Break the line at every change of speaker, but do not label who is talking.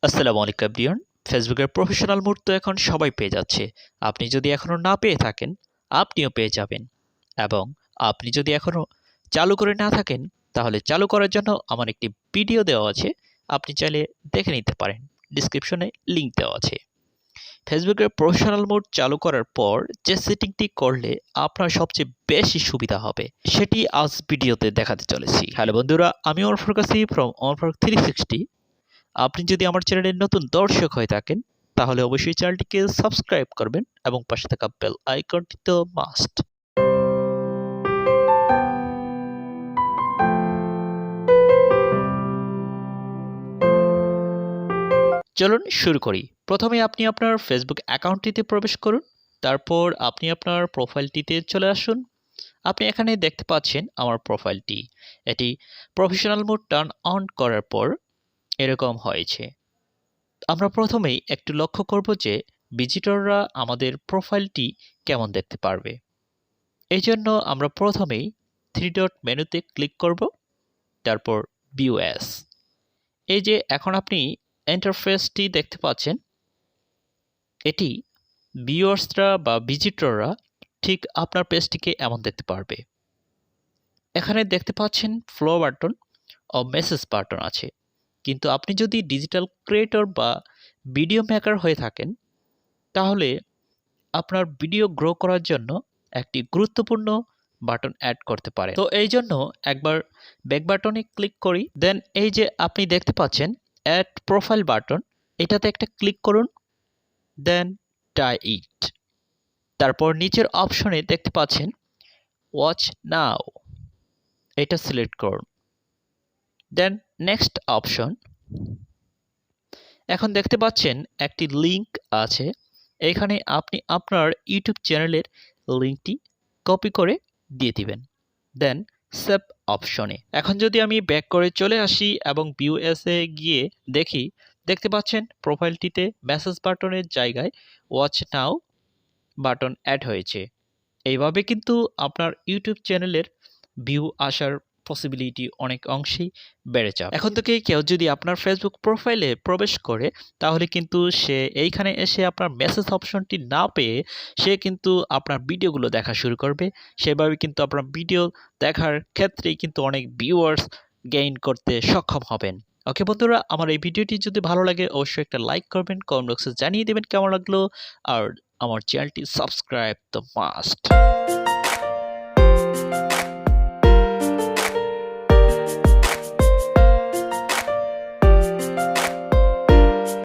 আসসালামু আলাইকুম এভরিওয়ান। ফেসবুকের প্রফেশনাল মোড তো এখন সবাই পেয়ে যাচ্ছে। আপনি যদি এখনো না পেয়ে থাকেন, আপনিও পেয়ে যাবেন। এবং আপনি যদি এখনো চালু করে না থাকেন, তাহলে চালু করার জন্য আমার একটি ভিডিও দেওয়া আছে। আপনি চাইলে দেখে নিতে পারেন। ডেসক্রিপশনে লিংক দেওয়া আছে। ফেসবুকের প্রফেশনাল মোড চালু করার পর যে সেটিংটি করলে আপনার সবচেয়ে বেশি সুবিধা হবে, সেটি আজ ভিডিওতে দেখাতে চলেছি। হ্যালো বন্ধুরা, আমি ওমর ফারুক ফ্রম ওমর ফারুক 360। আপনি যদি আমার চ্যানেলের নতুন দর্শক হয়ে থাকেন, তাহলে অবশ্যই চ্যানেলটিকে সাবস্ক্রাইব করবেন এবং পাশে থাকা বেল আইকনটি তো মাস্ট। চলুন শুরু করি। প্রথমে আপনি আপনার ফেসবুক অ্যাকাউন্টটিতে প্রবেশ করুন। তারপর আপনি আপনার প্রোফাইলটিতে চলে আসুন। আপনি এখানে দেখতে পাচ্ছেন আমার প্রোফাইলটি। এটি প্রফেশনাল মোড টার্ন অন করার পর এরকম হয়েছে। আমরা প্রথমেই একটু লক্ষ্য করব যে ভিজিটররা আমাদের প্রোফাইলটি কেমন দেখতে পারবে। এই জন্য আমরা প্রথমেই 3 ডট মেনুতে ক্লিক করব, তারপর ভিউ অ্যাজ। এই যে এখন আপনি ইন্টারফেসটি দেখতে পাচ্ছেন, এটি ভিউয়ার্সরা বা ভিজিটররা ঠিক আপনার পেজটিকে এমন দেখতে পারবে। এখানে দেখতে পাচ্ছেন flow button oh message button আছে, কিন্তু আপনি যদি ডিজিটাল ক্রিয়েটর বা ভিডিও মেকার হয়ে থাকেন, তাহলে আপনার ভিডিও গ্রো করার জন্য একটি গুরুত্বপূর্ণ বাটন অ্যাড করতে পারেন। তো এই জন্য একবার ব্যাক বাটনে ক্লিক করি। দেন এই যে আপনি দেখতে পাচ্ছেন অ্যাড প্রোফাইল বাটন, এটাতে একটা ক্লিক করুন। দেন টাই ইট। তারপর নিচের অপশনে দেখতে পাচ্ছেন ওয়াচ নাও, এটা সিলেক্ট করুন। Then next option. এখন দেখতে পাচ্ছেন একটি লিংক আছে। এখানে আপনি আপনার ইউটিউব চ্যানেলের লিংকটি কপি করে দিয়ে দিবেন। দেন সেভ অপশনে। এখন যদি আমি ব্যাক করে চলে আসি এবং ভিউ এসে গিয়ে দেখতে পাচ্ছেন প্রোফাইলটিতে মেসেজ বাটনের জায়গায় ওয়াচ নাও বাটন অ্যাড হয়েছে। এইভাবে কিন্তু আপনার ইউটিউব চ্যানেলের ভিউ আসার পসিবিলিটি অনেক অংশেই বেড়ে যাবে। এখন থেকে কেউ যদি আপনার ফেসবুক প্রোফাইলে প্রবেশ করে, তাহলে কিন্তু সে এইখানে এসে আপনার মেসেজ অপশনটি না পেয়ে সে কিন্তু আপনার ভিডিওগুলো দেখা শুরু করবে। সেভাবে কিন্তু আপনার ভিডিও দেখার ক্ষেত্রেই কিন্তু অনেক ভিউয়ার্স গেইন করতে সক্ষম হবেন। ওকে বন্ধুরা, আমার এই ভিডিওটি যদি ভালো লাগে অবশ্যই একটা লাইক করবেন, কমেন্ট বক্সে জানিয়ে দেবেন কেমন লাগলো, আর আমার চ্যানেলটি সাবস্ক্রাইব তো মাস্ট।